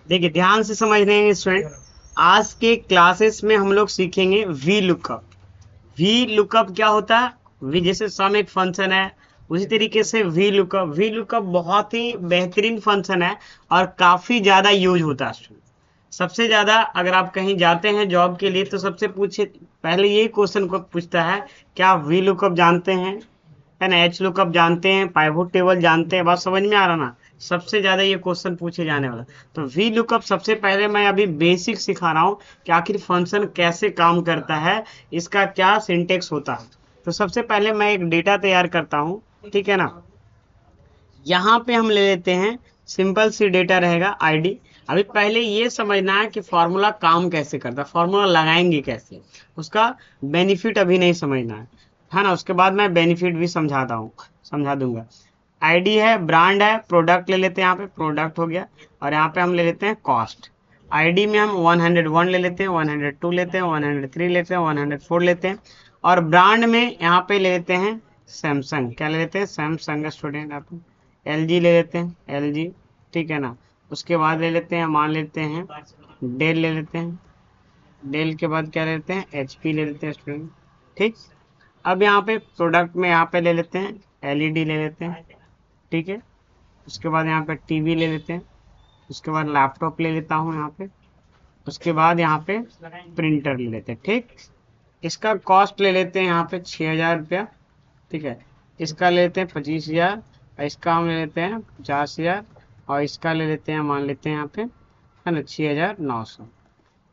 देखिए ध्यान से समझ रहे हैं स्टूडेंट, आज के क्लासेस में हम लोग सीखेंगे वी लुकअप। वी लुकअप क्या होता है? वी जैसे सम एक फंक्शन है, उसी तरीके से वी लुकअप बहुत ही बेहतरीन फंक्शन है और काफी ज्यादा यूज होता है। सबसे ज्यादा अगर आप कहीं जाते हैं जॉब के लिए तो सबसे पूछे पहले यही क्वेश्चन को पूछता है, क्या आप वी लुकअप जानते हैं? है ना, एच लुकअप जानते हैं, पाइवोट टेबल जानते हैं? बात समझ में आ रहा ना? सबसे ज्यादा ये क्वेश्चन पूछे जाने वाला। तो वी लुकअप सबसे पहले मैं अभी बेसिक सिखा रहा हूँ कि आखिर फंक्शन कैसे काम करता है, इसका क्या सिंटेक्स होता है। तो सबसे पहले मैं एक डेटा तैयार करता हूँ, ठीक है ना। यहाँ पे हम ले लेते हैं, सिंपल सी डेटा रहेगा आईडी। अभी पहले ये समझना है कि फॉर्मूला काम कैसे करता है, फॉर्मूला लगाएंगे कैसे, उसका बेनिफिट अभी नहीं समझना है ना। उसके बाद मैं बेनिफिट भी समझा दूंगा। आईडी है, ब्रांड है, प्रोडक्ट ले लेते हैं, यहाँ पे प्रोडक्ट हो गया। और यहाँ पे हम ले लेते हैं कॉस्ट। आईडी में हम 101 ले लेते हैं, 102 लेते हैं, 103 लेते हैं, 104 लेते हैं। और ब्रांड में यहाँ पे ले लेते हैं सैमसंग। क्या ले लेते हैं? सैमसंग। स्टूडेंट आप एलजी ले लेते हैं, एलजी, ठीक है ना। उसके बाद ले लेते हैं, मान लेते हैं डेल ले लेते हैं। डेल के बाद क्या लेते हैं? एचपी ले लेते हैं स्टूडेंट, ठीक। अब यहाँ पे प्रोडक्ट में यहाँ पे ले लेते हैं एलईडी ले लेते हैं, ठीक है। उसके बाद यहाँ पे टीवी ले लेते हैं। उसके बाद लैपटॉप ले लेता हूँ यहाँ पे। उसके बाद यहाँ पे प्रिंटर ले लेते हैं, ठीक। इसका कॉस्ट ले लेते हैं यहाँ पे 6,000 रुपया, ठीक है। इसका ले लेते हैं 25,000, और इसका हम ले लेते हैं 50,000, और इसका ले लेते हैं, मान लेते हैं यहाँ पे, है ना, 6,900।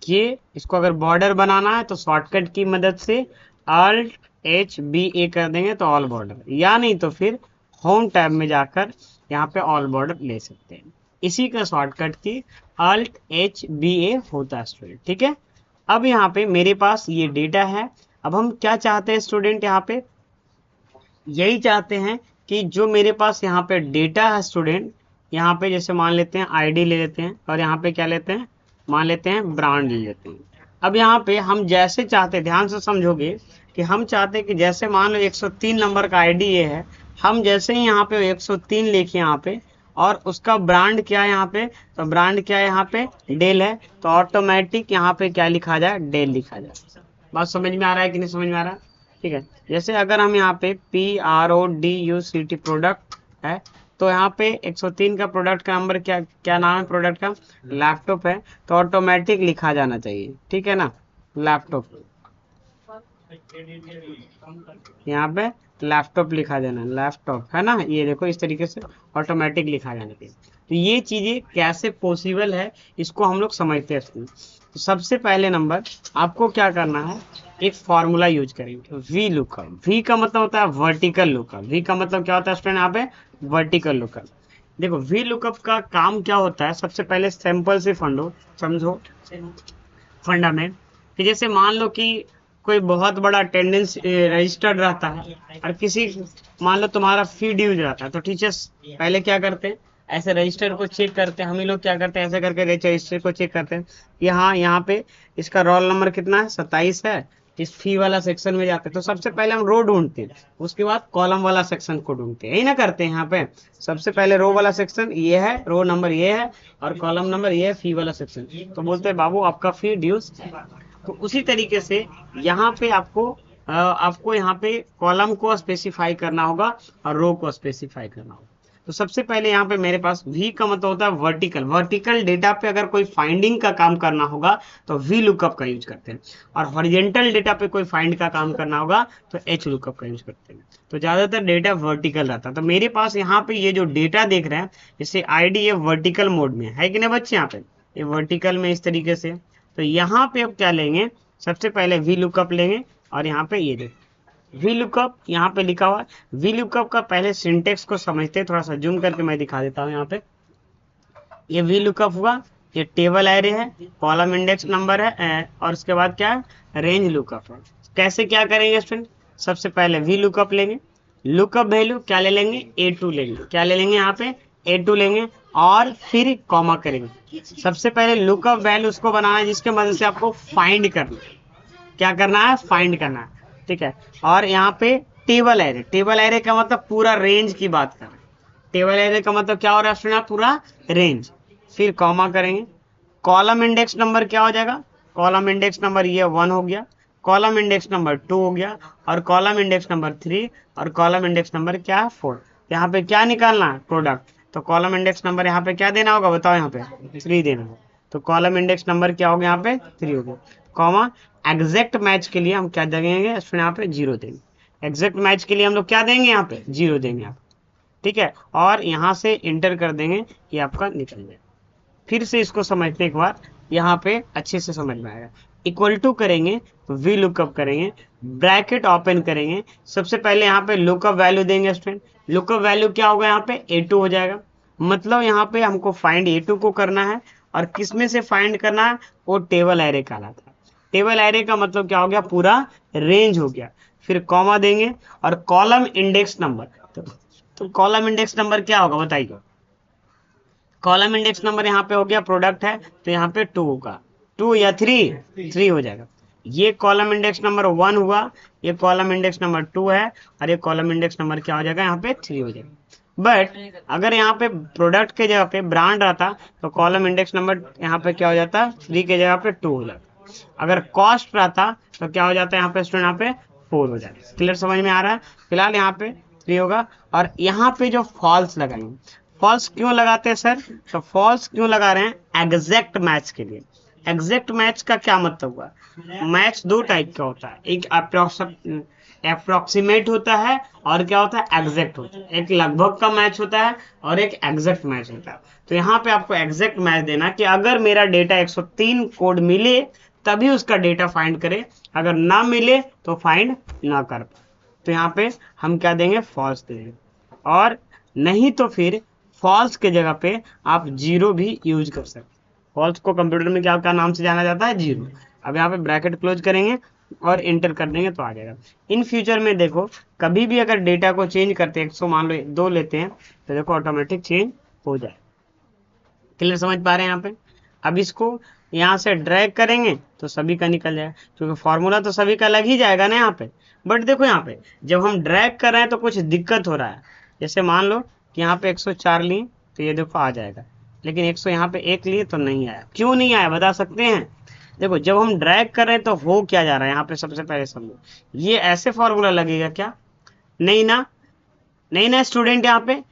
ये इसको अगर बॉर्डर बनाना है तो शॉर्टकट की मदद से Alt+H+B+A कर देंगे तो ऑल बॉर्डर, या नहीं तो फिर होम टैब में जाकर यहाँ पे ऑल बॉर्डर ले सकते हैं। इसी का शॉर्टकट की Alt+H+B+A होता है स्टूडेंट, ठीक है। अब यहाँ पे मेरे पास ये डेटा है। अब हम क्या चाहते हैं स्टूडेंट? यहाँ पे यही चाहते हैं कि जो मेरे पास यहाँ पे डेटा है स्टूडेंट, यहाँ पे जैसे मान लेते हैं आईडी ले लेते हैं, और यहाँ पे क्या लेते हैं? मान लेते हैं ब्रांड ले लेते हैं। अब यहाँ पे हम जैसे चाहते, ध्यान से समझोगे कि हम चाहते हैं कि जैसे मान लो 103 नंबर का आईडी ये है, हम जैसे ही यहाँ पे 103 लिखे यहाँ पे, और उसका ब्रांड क्या है यहाँ पे, तो ब्रांड क्या है यहाँ पे? डेल है, तो ऑटोमेटिक यहाँ पे क्या लिखा जाए? डेल लिखा जाए। बात समझ में आ रहा है कि नहीं समझ में आ रहा है? ठीक है। जैसे अगर हम यहाँ पे PRODUCT प्रोडक्ट है, तो यहाँ पे 103 का प्रोडक्ट का नंबर क्या क्या नाम है प्रोडक्ट का? लैपटॉप है, तो ऑटोमेटिक लिखा जाना चाहिए, ठीक है ना, लैपटॉप। यहाँ पे लैपटॉप लिखा जाना, लैपटॉप है ना, ये देखो इस तरीके से ऑटोमेटिक लिखा जाना चाहिए। तो ये चीजें कैसे पॉसिबल है इसको हम लोग समझते हैं। तो सबसे पहले नंबर आपको क्या करना है, एक फॉर्मूला यूज करेंगे, वी लुकअप। वी का मतलब होता है वर्टिकल लुकअप। वी का मतलब क्या होता है स्टूडेंट? यहाँ पे वर्टिकल लुकअप। देखो वी लुकअप का काम क्या होता है, सबसे पहले सिंपल से समझो फंडामेंट, कि जैसे मान लो कि कोई बहुत बड़ा अटेंडेंस रजिस्टर्ड रहता है, और किसी, मान लो तुम्हारा फी ड्यूज रहता है, तो टीचर्स पहले क्या करते हैं? ऐसे रजिस्टर को चेक करते हैं। हम ही लोग क्या करते हैं? ऐसे करके रजिस्टर को चेक करते हैं कि हाँ यहाँ पे इसका रोल नंबर कितना है? 27 है। इस फी वाला सेक्शन में जाते हैं तो सबसे पहले हम रो ढूंढते हैं, उसके बाद कॉलम वाला सेक्शन को ढूंढते हैं, यही ना करते हैं यहाँ पे। सबसे पहले रो वाला सेक्शन ये है, रो नंबर ये है, और कॉलम नंबर ये है, फी वाला सेक्शन। तो बोलते हैं बाबू आपका फी ड्यूज। तो उसी तरीके से यहाँ पे आपको यहाँ पे कॉलम को स्पेसिफाई करना होगा और रो को स्पेसिफाई करना होगा। तो सबसे पहले यहाँ पे मेरे पास वी का मतलब होता है वर्टिकल। वर्टिकल डेटा पे अगर कोई फाइंडिंग का काम करना होगा तो वी लुकअप का यूज करते हैं, और हॉरिजेंटल डेटा पे कोई फाइंड का काम करना होगा तो एच लुकअप का यूज करते हैं। तो ज्यादातर डेटा वर्टिकल रहता है। तो मेरे पास यहाँ पे ये जो डेटा देख रहे हैं, जैसे आईडी ये वर्टिकल मोड में है कि नहीं बच्चे? यहाँ पे ये वर्टिकल में इस तरीके से। तो यहाँ पे अब क्या लेंगे? सबसे पहले वी लुकअप लेंगे, और यहाँ पे ये देखो वी लुकअप यहाँ पे लिखा हुआ है। वी लुकअप का पहले सिंटेक्स को समझते हैं, थोड़ा सा जूम करके मैं दिखा देता हूँ। यहाँ पे ये वी लुकअप हुआ, ये टेबल एरे है, कॉलम इंडेक्स नंबर है, और उसके बाद क्या है? रेंज लुकअप है। कैसे क्या करेंगे स्टूडेंट? सबसे पहले वी लुकअप लेंगे, लुकअप वैल्यू क्या ले लेंगे? A2 लेंगे। क्या ले लेंगे? यहाँ पे A2 लेंगे, और फिर कॉमा करेंगे। सबसे पहले लुकअप वैल्यू उसको बनाना है जिसके मदद से आपको फाइंड करना है। क्या करना है? फाइंड करना है, ठीक है। और यहाँ पे टेबल एरे, टेबल एरे का मतलब पूरा रेंज की बात कर रहे हैं। टेबल एरे का मतलब क्या हो रहा है स्टूडेंट? पूरा रेंज। फिर कॉमा करेंगे, कॉलम इंडेक्स नंबर क्या हो जाएगा, कॉलम इंडेक्स नंबर ये 1 हो गया, कॉलम इंडेक्स नंबर 2 हो गया, और कॉलम इंडेक्स नंबर 3, और कॉलम इंडेक्स नंबर क्या है 4। यहाँ पे क्या निकालना है, प्रोडक्ट। तो कॉलम इंडेक्स नंबर यहाँ पे क्या देना होगा बताओ, यहाँ पे 3 देना होगा। तो कॉलम इंडेक्स नंबर क्या हो गया, यहाँ पे 3 हो गया, कॉमा एग्जैक्ट मैच के लिए हम क्या देंगे स्टूडेंट, यहाँ पे 0 देंगे। एग्जैक्ट मैच के लिए हम लोग क्या देंगे, यहाँ पे 0 देंगे यहाँ पे, ठीक है। और यहाँ से इंटर कर देंगे, ये आपका निकल जाएगा। फिर से इसको समझते एक बार, यहाँ पे अच्छे से समझ में आएगा। इक्वल टू करेंगे तो वी लुकअप करेंगे, ब्रैकेट ओपन करेंगे, सबसे पहले यहाँ पे लुकअप वैल्यू देंगे स्टूडेंट। लुकअप वैल्यू क्या होगा, यहाँ पे A2 हो जाएगा। मतलब यहाँ पे हमको फाइंड A2 को करना है, और किस में से फाइंड करना है, वो टेबल एरे कहलाता है। टेबल एरे का मतलब क्या हो गया, पूरा रेंज हो गया। फिर कॉमा देंगे और कॉलम इंडेक्स नंबर, तो कॉलम इंडेक्स नंबर क्या होगा बताइए। कॉलम इंडेक्स नंबर यहाँ पे हो गया, प्रोडक्ट है तो यहाँ पे 2 होगा, 2 या 3 हो जाएगा। ये कॉलम इंडेक्स नंबर 1 हुआ, ये कॉलम इंडेक्स नंबर 2 है, और ये कॉलम इंडेक्स नंबर क्या हो जाएगा, यहाँ पे 3 हो जाएगा। बट अगर यहाँ पे प्रोडक्ट के जगह पे ब्रांड रहता तो कॉलम इंडेक्स नंबर यहाँ पे क्या हो जाता, 3 के जगह पे 2 हो जाता। अगर कॉस्ट रहता तो क्या हो जाता है, यहाँ पे स्टूडेंट यहाँ पे 4 हो जाता है। क्लियर समझ में आ रहा है। फिलहाल यहाँ पे 3 होगा, और यहाँ पे जो फॉल्स लगाएंगे, फॉल्स क्यों लगाते हैं सर, तो फॉल्स क्यों लगा रहे हैं, एग्जैक्ट मैच के लिए। एग्जैक्ट मैच का क्या मतलब हुआ, मैच दो टाइप का होता है, एक अप्रोक्सीमेट होता है, और क्या होता है, एग्जैक्ट होता है। एक लगभग का मैच होता है और एक एग्जैक्ट मैच होता है। तो यहाँ पे आपको एग्जैक्ट मैच देना कि अगर मेरा डेटा 103 कोड मिले तभी उसका डेटा फाइंड करे, अगर ना मिले तो फाइंड ना कर पाए। तो यहाँ पे हम क्या देंगे, फॉल्स देंगे, और नहीं तो फिर फॉल्स के जगह पे आप 0 भी यूज कर सकते। फॉल्स को कंप्यूटर में क्या नाम से जाना जाता है, 0। अब यहाँ पे ब्रैकेट क्लोज करेंगे और इंटर कर देंगे तो आ जाएगा। इन फ्यूचर में देखो, कभी भी अगर डेटा को चेंज करते हैं, 100 मान लो 2 लेते हैं, तो देखो ऑटोमेटिक चेंज हो जाए। क्लियर समझ पा रहे हैं यहाँ पे। अब इसको यहाँ से ड्रैग करेंगे तो सभी का निकल जाएगा, क्योंकि फॉर्मूला तो सभी का लग ही जाएगा ना यहाँ पे। बट देखो यहाँ पे जब हम ड्रैग कर रहे हैं तो कुछ दिक्कत हो रहा है। जैसे मान लो कि यहाँ पे 104 लिए तो ये देखो आ जाएगा, लेकिन 100 यहाँ पे 1 लिए तो नहीं आया। क्यों नहीं आया बता सकते हैं। देखो जब हम ड्रैग कर रहे हैं तो हो क्या जा रहा है, यहाँ पे सबसे पहले समझो, ये ऐसे फॉर्मूला लगेगा क्या, नहीं ना, नहीं ना स्टूडेंट।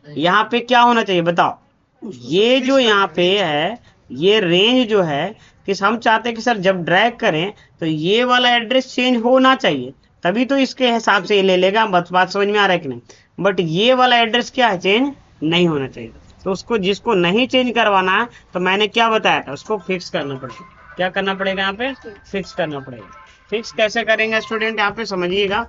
यहाँ पे क्या होना चाहिए बताओ, ये जो यहाँ पे है, ये रेंज जो है, कि हम चाहते हैं कि सर जब ड्रैग करें तो ये वाला एड्रेस चेंज होना चाहिए, तभी तो इसके हिसाब से ये ले लेगा। बात समझ में आ रहा है कि नहीं। बट ये वाला एड्रेस क्या है, चेंज नहीं होना चाहिए। तो उसको जिसको नहीं चेंज करवाना है, तो मैंने क्या बताया था, उसको फिक्स करना पड़ेगा। क्या करना पड़ेगा, यहाँ पे फिक्स करना पड़ेगा। फिक्स कैसे करेंगे स्टूडेंट, यहाँ पे समझिएगा,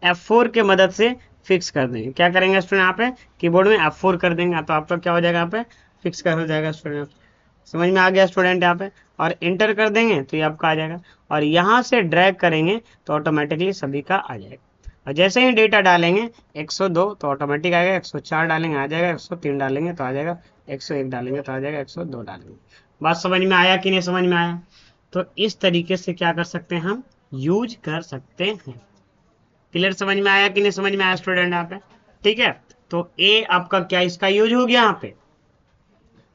F4 के मदद से फिक्स कर देंगे। क्या करेंगे स्टूडेंट, यहाँ पे कीबोर्ड में F4 कर देंगे तो आपका क्या हो जाएगा, यहाँ पे फिक्स कर हो जाएगा स्टूडेंट। समझ में आ गया स्टूडेंट यहाँ पे। और इंटर कर देंगे तो ये आपका आ जाएगा, और यहाँ से ड्रैग करेंगे तो ऑटोमेटिकली सभी का आ जाएगा। और जैसे ही डेटा डालेंगे 102 तो ऑटोमेटिक आएगा, 104 डालेंगे आ जाएगा, 103 डालेंगे तो आ जाएगा, 101 डालेंगे तो आ जाएगा, 102 डालेंगे। बात समझ में आया कि नहीं समझ में आया। तो इस तरीके से क्या कर सकते हैं, हम यूज कर सकते हैं। क्लियर समझ में आया कि नहीं समझ में आया स्टूडेंट यहाँ पे, ठीक है। तो ए आपका क्या इसका यूज हो गया, यहाँ पे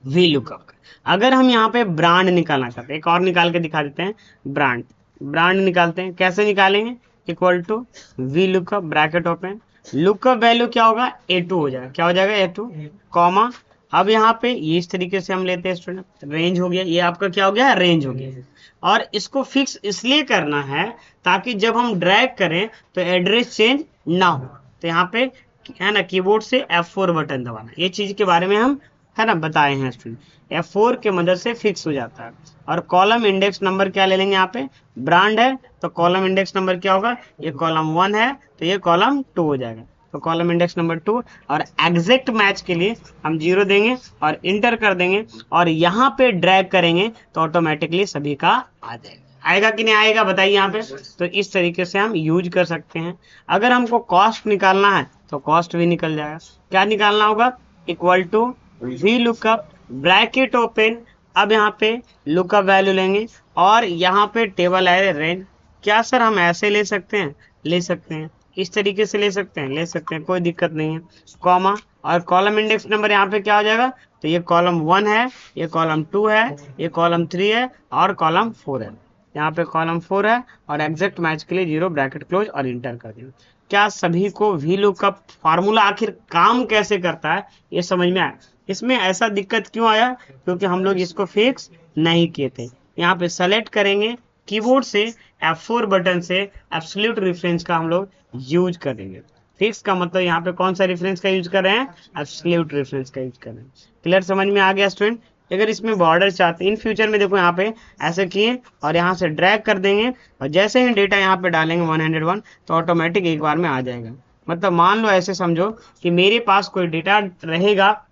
वी लुकअप का। अगर हम यहाँ पे ब्रांड निकालना चाहते हैं, एक और निकाल के दिखा देते हैं, ब्रांड निकालते हैं। कैसे निकालेंगे, equal to V lookup bracket open, lookup value क्या होगा, A2 हो जाएगा। क्या हो जाएगा, A2 कॉमा। अब यहाँ पे ये इस तरीके से हम लेते हैं स्टूडेंट, रेंज हो गया, ये आपका क्या हो गया, रेंज हो गया। और इसको फिक्स इसलिए करना है ताकि जब हम ड्रैग करें तो एड्रेस चेंज ना हो। तो यहाँ पे है ना, कीबोर्ड से F4 बटन दबाना, ये चीज के बारे में हम है ना बताए हैं स्टूडेंट। F4 के मदद से फिक्स हो जाता है। और कॉलम इंडेक्स नंबर क्या ले लेंगे, यहाँ पे ब्रांड है तो कॉलम इंडेक्स नंबर क्या होगा, ये कॉलम 1 है तो ये कॉलम 2 हो जाएगा, तो कॉलम इंडेक्स नंबर 2। और एग्जैक्ट मैच के लिए हम 0 देंगे और इंटर कर देंगे, और यहाँ पे ड्रैग करेंगे तो ऑटोमेटिकली सभी का आ जाएगा। आएगा कि नहीं आएगा बताइए यहाँ पे। तो इस तरीके से हम यूज कर सकते हैं। अगर हमको कॉस्ट निकालना है तो कॉस्ट भी निकल जाएगा। क्या निकालना होगा, equal to V lookup bracket open. अब यहाँ पे लुकअप वैल्यू लेंगे और यहाँ पे टेबल एरे रेंज। क्या सर हम ऐसे ले सकते हैं, ले सकते हैं, इस तरीके से ले सकते हैं, ले सकते हैं, कोई दिक्कत नहीं है। कॉमा और कॉलम इंडेक्स नंबर यहाँ पे क्या हो जाएगा, तो ये कॉलम 1 है, ये कॉलम 2 है, ये कॉलम 3 है और कॉलम 4 है। यहाँ पे कॉलम 4 है और एग्जैक्ट मैच के लिए 0 ब्रैकेट क्लोज और इंटर कर दिया। क्या सभी को वी लुकअप फार्मूला आखिर काम कैसे करता है ये समझ में आया? इसमें ऐसा दिक्कत क्यों आया? क्योंकि हम लोग इसको फिक्स नहीं किए थे। यहाँ पे सेलेक्ट करेंगे कीबोर्ड से, F4 बटन से एब्सोल्यूट रेफरेंस का हम लोग यूज करेंगे। फिक्स का मतलब यहाँ पे कौन सा रेफरेंस का यूज कर रहे हैं? एब्सोल्यूट रेफरेंस का यूज कर रहे हैं। क्लियर समझ में आ गया स्टूडेंट? अगर इसमें बॉर्डर चाहते हैं इन फ्यूचर में, देखो यहाँ पे ऐसे किए और यहाँ से ड्रैग कर देंगे और जैसे ही डेटा यहाँ पे डालेंगे 101 तो ऑटोमेटिक एक बार में आ जाएगा। मतलब मान लो ऐसे समझो कि मेरे पास कोई डेटा रहेगा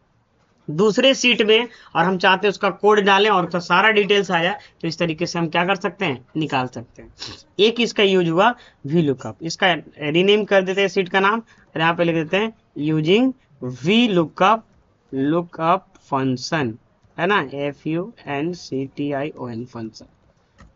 दूसरे सीट में और हम चाहते हैं उसका कोड डालें और उसका सारा डिटेल्स आ जाए, तो इस तरीके से हम क्या कर सकते हैं? निकाल सकते हैं। एक इसका यूज हुआ वी लुकअप। इसका रीनेम कर देते हैं सीट का नाम, और यहाँ पे लिख देते हैं यूजिंग वी लुकअप फंक्शन, है ना, FUNCTION फंक्शन।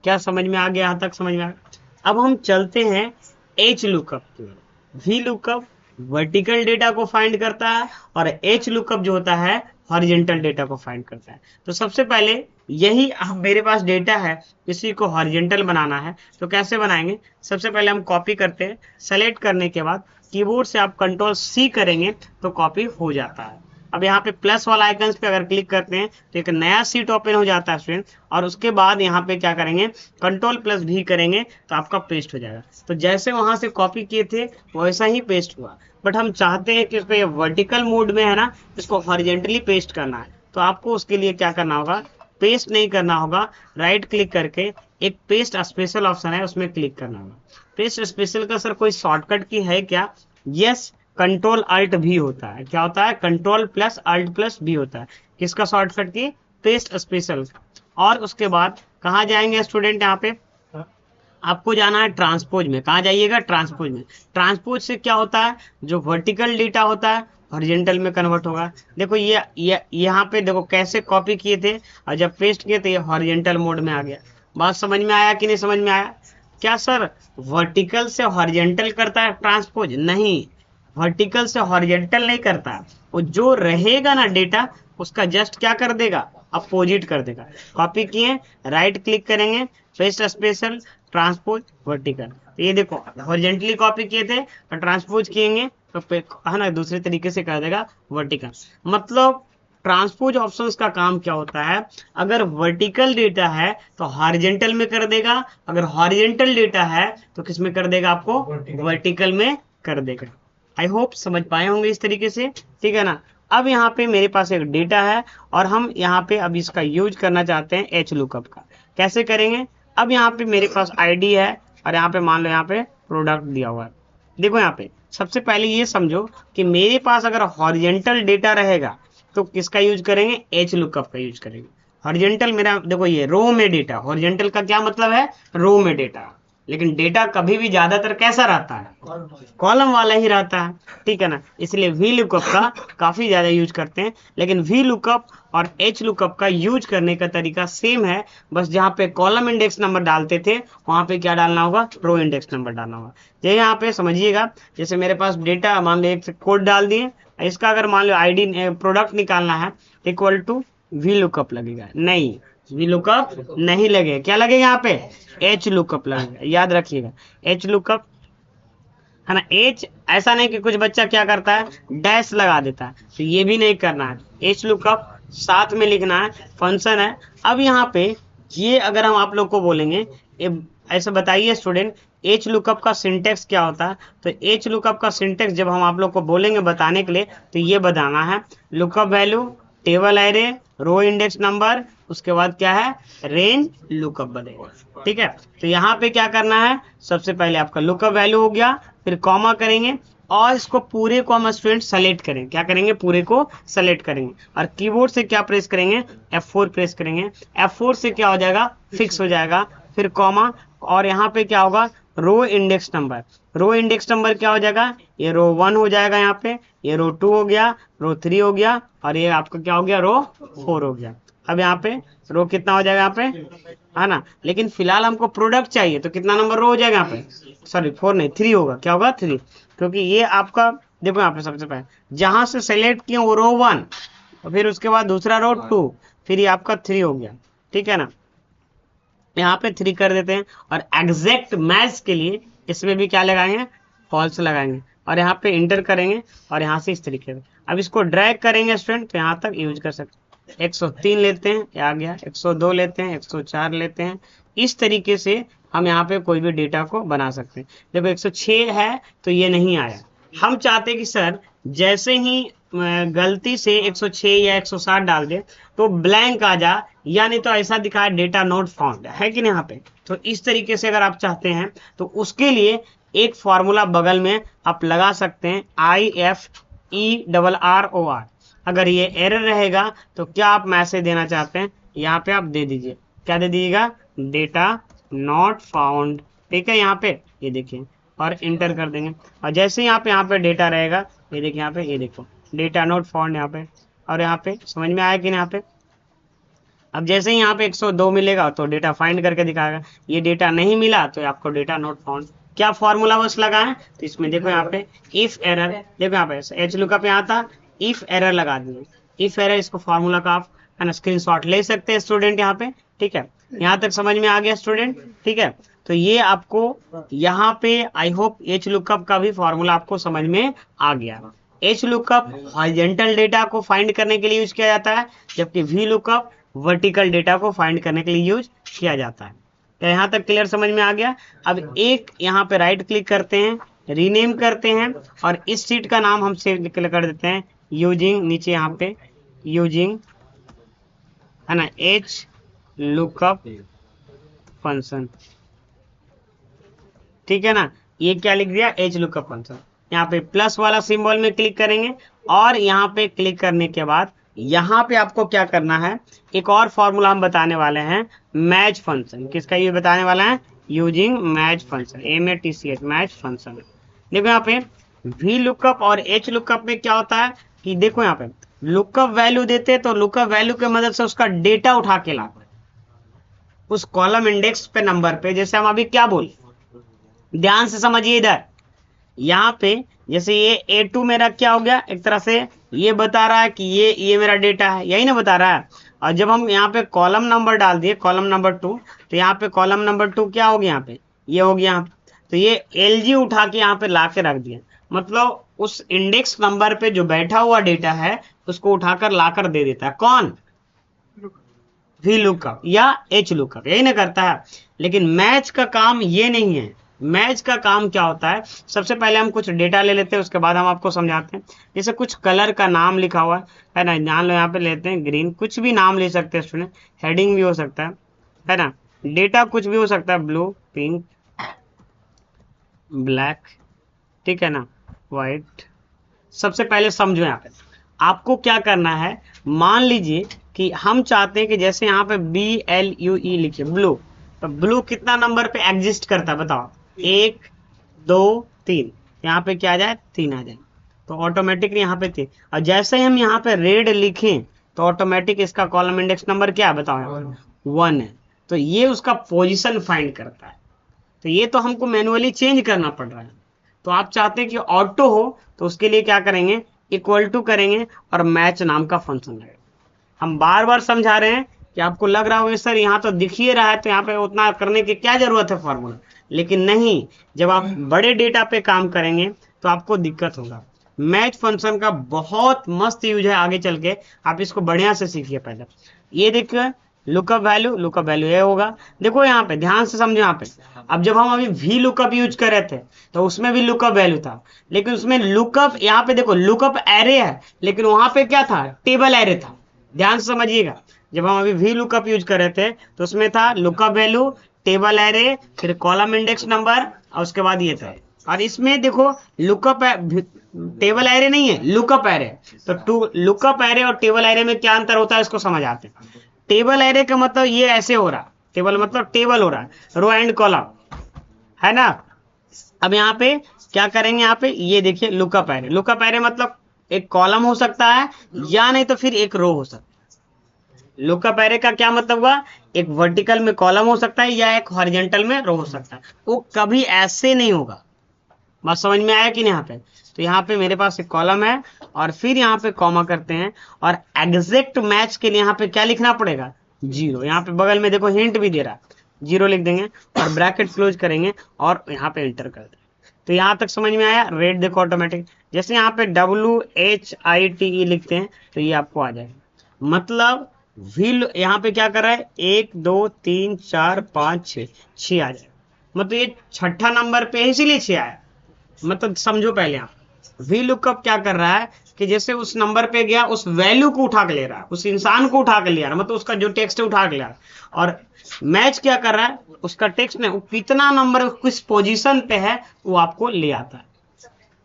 क्या समझ में आ गया? यहाँ तक समझ में आ गया? अब हम चलते हैं एच लुकअप की ओर। वी लुकअप वर्टिकल डेटा को फाइंड करता है और एच लुकअप जो होता है हॉरिजॉन्टल डेटा को फाइंड करता है। तो सबसे पहले यही मेरे पास डेटा है, इसी को हॉरिजॉन्टल बनाना है। तो कैसे बनाएंगे? सबसे पहले हम कॉपी करते हैं। सेलेक्ट करने के बाद कीबोर्ड से आप Ctrl+C करेंगे तो कॉपी हो जाता है। अब यहाँ पे प्लस वाला आइकन पे अगर क्लिक करते हैं तो एक नया सीट ओपन हो जाता है स्टूडेंट, और उसके बाद यहाँ पे क्या करेंगे? Ctrl+V करेंगे तो आपका पेस्ट हो जाएगा। तो जैसे वहां से कॉपी किए थे वैसा ही पेस्ट हुआ, बट हम चाहते हैं कि इसको ये वर्टिकल मोड में है ना, इसको हॉरिजॉन्टली पेस्ट करना है। तो आपको उसके लिए क्या करना होगा? पेस्ट नहीं करना होगा, राइट क्लिक करके एक पेस्ट स्पेशल ऑप्शन है उसमें क्लिक करना होगा। पेस्ट स्पेशल का सर कोई शॉर्टकट की है क्या? यस, Ctrl+Alt+V होता है। क्या होता है? Ctrl+Alt+V होता है। किसका शॉर्टकट की? Paste special. और उसके बाद कहाँ जाएंगे स्टूडेंट? यहाँ पे आपको जाना है ट्रांसपोज में। कहाँ जाइएगा? ट्रांसपोज में। ट्रांसपोज से क्या होता है? जो वर्टिकल डेटा होता है हॉरिजॉन्टल में कन्वर्ट होगा। देखो ये यहाँ पे देखो कैसे कॉपी किए थे और जब पेस्ट किए तो ये हॉरिजॉन्टल मोड में आ गया। बात समझ में आया कि नहीं समझ में आया? क्या सर वर्टिकल से हॉरिजॉन्टल करता है ट्रांसपोज? नहीं, वर्टिकल से हॉरिजॉन्टल नहीं करता। वो जो रहेगा ना डेटा उसका जस्ट क्या कर देगा? अपोजिट कर देगा। कॉपी किए, राइट क्लिक करेंगे, पेस्ट स्पेशल, ट्रांसपोज, वर्टिकल। तो ये देखो हॉरिजॉन्टली कॉपी किए थे और ट्रांसपोज किएंगे तो है ना दूसरे तरीके से कर देगा वर्टिकल। मतलब ट्रांसपोज ऑप्शंस का काम क्या होता है? अगर वर्टिकल डेटा है तो हॉरिजॉन्टल में कर देगा, अगर हॉरिजॉन्टल डेटा है तो किस में कर देगा? आपको वर्टिकल में कर देगा। आई होप समझ पाए होंगे इस तरीके से, ठीक है ना। अब यहाँ पे मेरे पास एक डेटा है और हम यहाँ पे अब इसका यूज करना चाहते हैं एच लुकअप का। कैसे करेंगे? अब यहाँ पे मेरे पास आईडी है और यहाँ पे मान लो यहाँ पे प्रोडक्ट दिया हुआ है। देखो यहाँ पे सबसे पहले ये समझो कि मेरे पास अगर हॉरिजॉन्टल डेटा रहेगा तो किसका यूज करेंगे? एच लुकअप का यूज करेंगे। हॉरिजॉन्टल मेरा देखो ये रो में डेटा, हॉरिजॉन्टल का क्या मतलब है? रो में डेटा। लेकिन डेटा कभी भी ज्यादातर कैसा रहता है? कॉलम वाला ही रहता है, ठीक है ना। इसलिए वी लुकअप का काफी ज्यादा यूज करते हैं। लेकिन वी लुकअप और एच लुकअप का यूज करने का तरीका सेम है, बस जहाँ पे कॉलम इंडेक्स नंबर डालते थे वहां पे क्या डालना होगा? रो इंडेक्स नंबर डालना होगा। ये यहाँ पे समझिएगा, जैसे मेरे पास डेटा मान लो एक कोड डाल दिए, इसका अगर मान लो आईडी प्रोडक्ट निकालना है इक्वल टू वी लुकअप लगेगा? नहीं, वी लुकअप नहीं लगेगा। क्या लगेगा यहाँ पे? एच लुकअप लगेगा। याद रखिएगा एच लुकअप, है ना। एच ऐसा नहीं कि कुछ बच्चा क्या करता है डैश लगा देता है, तो ये भी नहीं करना है। एच लुकअप साथ में लिखना है, फंक्शन है। अब यहाँ पे ये अगर हम आप लोग को बोलेंगे ऐसे बताइए स्टूडेंट एच लुकअप का सिंटेक्स क्या होता है? तो एच लुकअप का सिंटेक्स जब हम आप लोग को बोलेंगे बताने के लिए तो ये बताना है, lookup value, table array, row index number, उसके बाद क्या है? रेंज लुकअप बनेगा, ठीक है। तो यहाँ पे क्या करना है? सबसे पहले आपका लुकअप वैल्यू हो गया, फिर कॉमा करेंगे और इसको पूरे को हम स्टूडेंट सेलेक्ट करेंगे। क्या करेंगे? पूरे को सेलेक्ट करेंगे और कीबोर्ड से क्या प्रेस करेंगे? F4 प्रेस करेंगे। F4 से क्या हो जाएगा? फिक्स हो जाएगा। फिर कॉमा और यहाँ पे क्या होगा? Row index number. Row index number क्या हो जाएगा? ये रो 1 हो जाएगा, यहाँ पे ये रो 2 हो गया, रो 3 हो गया और ये आपका क्या हो गया? रो 4 हो गया। अब यहाँ पे रो कितना हो जाएगा? यहाँ पे, है ना। लेकिन फिलहाल हमको प्रोडक्ट चाहिए तो कितना नंबर रो हो जाएगा? यहाँ पे सॉरी 4 नहीं 3 होगा। क्या होगा? 3, क्योंकि ये आपका देखो यहाँ पे सबसे पहले जहां से सेलेक्ट किए वो रो 1, और फिर उसके बाद दूसरा रो 2, फिर ये आपका 3 हो गया, ठीक है ना। यहाँ पे 3 कर देते हैं और एग्जैक्ट मैच के लिए इसमें भी क्या लगाएंगे, फॉल्स लगाएंगे और यहाँ पे इंटर करेंगे और यहाँ से इस तरीके से अब इसको ड्रैग करेंगे स्टूडेंट, तो यहाँ तक यूज कर सकते हैं। 103 लेते हैं, ये आ गया, 102 लेते हैं, 104 लेते हैं। इस तरीके से हम यहाँ पे कोई भी डेटा को बना सकते हैं। देखो 106 है तो ये नहीं आया, हम चाहते कि सर जैसे ही गलती से 106 या 160 डाल दे तो ब्लैंक आ जा, या नहीं तो ऐसा दिखाए डेटा नॉट फाउंड, है कि नहीं यहाँ पे। तो इस तरीके से अगर आप चाहते हैं तो उसके लिए एक फॉर्मूला बगल में आप लगा सकते हैं, IFERROR। अगर ये एरर रहेगा तो क्या आप मैसेज देना चाहते हैं, यहाँ पे आप दे दीजिए, क्या दे दीजिएगा, डेटा नॉट फाउंड, ठीक है। यहाँ पे ये देखिए और इंटर कर देंगे और जैसे यहाँ पे डेटा रहेगा, ये देखिए यहाँ पे, ये देखो डेटा नॉट फाउंड यहाँ पे, और यहाँ पे समझ में आया कि नहीं यहाँ पे। अब जैसे ही यहाँ पे 102 मिलेगा तो डेटा फाइंड करके दिखाएगा, ये डेटा नहीं मिला तो आपको डेटा नॉट फाउंड। क्या फॉर्मूला बस लगा है, तो इसमें देखो यहाँ पे इफ एरर, देखो यहाँ पे एच लुकअप यहाँ था, इफ एरर लगा दीजिए, इफ एरर, इसको फॉर्मूला का आप है ना स्क्रीनशॉट ले सकते हैं स्टूडेंट यहाँ पे, ठीक है। यहाँ तक समझ में आ गया स्टूडेंट, ठीक है। तो ये आपको यहाँ पे आई होप एच लुकअप का भी फॉर्मूला आपको समझ में आ गया। एच लुकअप हॉरिजॉन्टल डेटा को फाइंड करने के लिए यूज किया जाता है, जबकि वी लुकअप वर्टिकल डेटा को फाइंड करने के लिए यूज किया जाता है। क्या यहाँ तक क्लियर समझ में आ गया। अब एक यहाँ पे राइट क्लिक करते हैं, रीनेम करते हैं और इस सीट का नाम हम सेव कर देते हैं यूजिंग, नीचे यहाँ पे यूजिंग है ना एच लुकअप फंक्शन, ठीक है ना। ये क्या लिख दिया, एच लुकअप फंक्शन। यहाँ पे प्लस वाला सिंबल में क्लिक करेंगे और यहाँ पे क्लिक करने के बाद यहाँ पे आपको क्या करना है, एक और फॉर्मूला हम बताने वाले हैं, मैच फंक्शन। किसका ये बताने वाला है, using match function, MATCH match function. देखो यहाँ पे वी लुकअप और एच लुकअप में क्या होता है कि देखो यहाँ पे लुकअप वैल्यू देते तो लुकअप वैल्यू की मदद से उसका डेटा उठा के लाते उस कॉलम इंडेक्स पे नंबर पे। जैसे हम अभी क्या बोले, ध्यान से समझिए इधर, यहाँ पे जैसे ये A2 मेरा क्या हो गया, एक तरह से ये बता रहा है कि ये मेरा डेटा है, यही ना बता रहा है। और जब हम यहाँ पे कॉलम नंबर डाल दिए, कॉलम नंबर 2, तो यहाँ पे कॉलम नंबर 2 क्या हो गया, यहाँ पे ये हो गया। तो ये LG उठा के यहाँ पे ला के रख दिया, मतलब उस इंडेक्स नंबर पे जो बैठा हुआ डेटा है उसको उठाकर लाकर दे देता है। कौन, वी लुकअप या एच लुकअप, यही ना करता है। लेकिन मैच का काम ये नहीं है। मैच का काम क्या होता है, सबसे पहले हम कुछ डेटा ले लेते हैं, उसके बाद हम आपको समझाते हैं। जैसे कुछ कलर का नाम लिखा हुआ है ना, जान लो यहाँ पे लेते हैं ग्रीन, कुछ भी नाम ले सकते हैं स्टूडेंट, हेडिंग भी हो सकता है ना, डेटा कुछ भी हो सकता है, ब्लू, पिंक, ब्लैक, ठीक है ना, व्हाइट। सबसे पहले समझो यहाँ पे आपको क्या करना है। मान लीजिए कि हम चाहते हैं कि जैसे यहाँ पे BLUE लिखे ब्लू, तो ब्लू कितना नंबर पे एग्जिस्ट करता है बताओ, 1 2 3, यहाँ पे क्या आ जाए, 3 आ जाए, तो ऑटोमेटिकली यहाँ पे 3। और जैसे ही हम यहाँ पे रेड लिखें तो ऑटोमेटिक इसका कॉलम इंडेक्स नंबर क्या है बताओ, यहाँ 1 है। तो ये उसका पोजीशन फाइंड करता है। तो ये तो हमको मैनुअली चेंज करना पड़ रहा है। तो आप चाहते हैं कि ऑटो हो, तो उसके लिए क्या करेंगे, इक्वल टू करेंगे और मैच नाम का फंक्शन लगेगा। हम बार बार समझा रहे हैं कि आपको लग रहा होगा सर यहाँ तो दिख ही रहा है, तो यहाँ पे उतना करने की क्या जरूरत है फॉर्मूला, लेकिन नहीं, जब आप बड़े डेटा पे काम करेंगे तो आपको दिक्कत होगा। मैच फंक्शन का बहुत मस्त यूज है, आगे चल के आप इसको बढ़िया से सीखिए। पहले ये देखिए लुकअप वैल्यू ये होगा। देखो यहाँ पे ध्यान से समझो, यहाँ पे अब जब हम अभी वी लुकअप यूज कर रहे थे तो उसमें भी लुकअप वैल्यू था, लेकिन उसमें लुकअप, यहाँ पे देखो लुकअप एरे है, लेकिन वहां पे क्या था, टेबल एरे था। ध्यान से समझिएगा, जब हम अभी वी लुकअप यूज कर रहे थे तो उसमें था लुकअप वैल्यू, टेबल एरे, फिर कॉलम इंडेक्स नंबर और उसके बाद ये था। और इसमें देखो लुकअप टेबल एरे नहीं है, लुकअप एरे। तो लुकअप एरे और टेबल एरे में क्या अंतर होता है इसको समझ आते हैं। टेबल एरे का मतलब ये ऐसे हो रहा, टेबल मतलब टेबल हो रहा है, रो एंड कॉलम, है ना। अब यहाँ पे क्या करेंगे, यहाँ पे ये देखिए लुकअप एरे। लुकअप एरे मतलब एक कॉलम हो सकता है या नहीं तो फिर एक रो हो सकता है। लुकअप एरे का क्या मतलब हुआ, एक वर्टिकल में कॉलम हो सकता है या एक हॉरिजॉन्टल में रो हो सकता है। वो कभी ऐसे नहीं होगा। बात समझ में आया कि नहीं यहाँ पे। तो यहाँ पे मेरे पास एक कॉलम है और फिर यहाँ पे कॉमा करते हैं और एग्जैक्ट मैच के लिए यहाँ पे क्या लिखना पड़ेगा, 0। यहाँ पे बगल में देखो हिंट भी दे रहा है, 0 लिख देंगे और ब्रैकेट क्लोज करेंगे और यहाँ पे एंटर कर देंगे। तो यहाँ तक समझ में आया। रेट देखो ऑटोमेटिक, जैसे यहाँ पे WHITE लिखते हैं तो ये आपको आ जाएगा। मतलब व्हील यहाँ पे क्या कर रहा है, 1 2 3 4 5 6 आ जाएगा। मतलब ये छठा नंबर पे है इसीलिए 6 आया। मतलब समझो पहले आप वी लुकअप क्या कर रहा है कि जैसे उस नंबर पे गया उस वैल्यू को उठा के ले रहा है, उस इंसान को उठा के ले रहा है, मतलब उसका जो टेक्स्ट है उठा के ले रहा है। और मैच क्या कर रहा है, उसका टेक्स्ट में कितना नंबर किस पोजीशन पे है वो आपको ले आता है।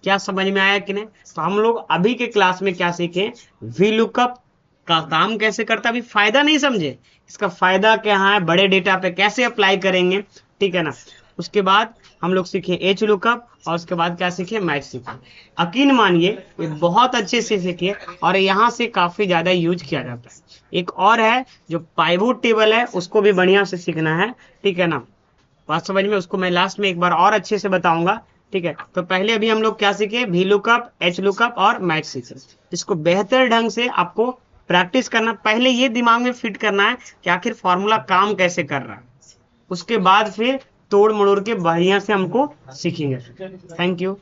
क्या समझ में आया कि नहीं। तो हम लोग अभी के क्लास में क्या सीखे, वी लुकअप का काम कैसे करता है। अभी फायदा नहीं समझे, इसका फायदा क्या है, बड़े डेटा पे कैसे अप्लाई करेंगे, ठीक है ना। उसके बाद हम लोग सीखे एच लुकअप और उसके बाद क्या सीखे, मैच सीखे। यकीन मानिए ये बहुत अच्छे से सीखे और यहाँ से काफी ज्यादा यूज किया जाता है। एक और है जो पाइवोट टेबल है, उसको भी बढ़िया से सीखना है, ठीक है ना। बात समझ में, उसको मैं लास्ट में एक बार और अच्छे से बताऊंगा, ठीक है। तो पहले अभी हम लोग क्या सीखे, वी लुकअप, एच लुकअप और मैच सीखे। इसको बेहतर ढंग से आपको प्रैक्टिस करना, पहले ये दिमाग में फिट करना है कि आखिर फॉर्मूला काम कैसे कर रहा है। उसके बाद फिर तोड़ मड़ोड़ के बढ़िया से हमको सीखेंगे। Thank you.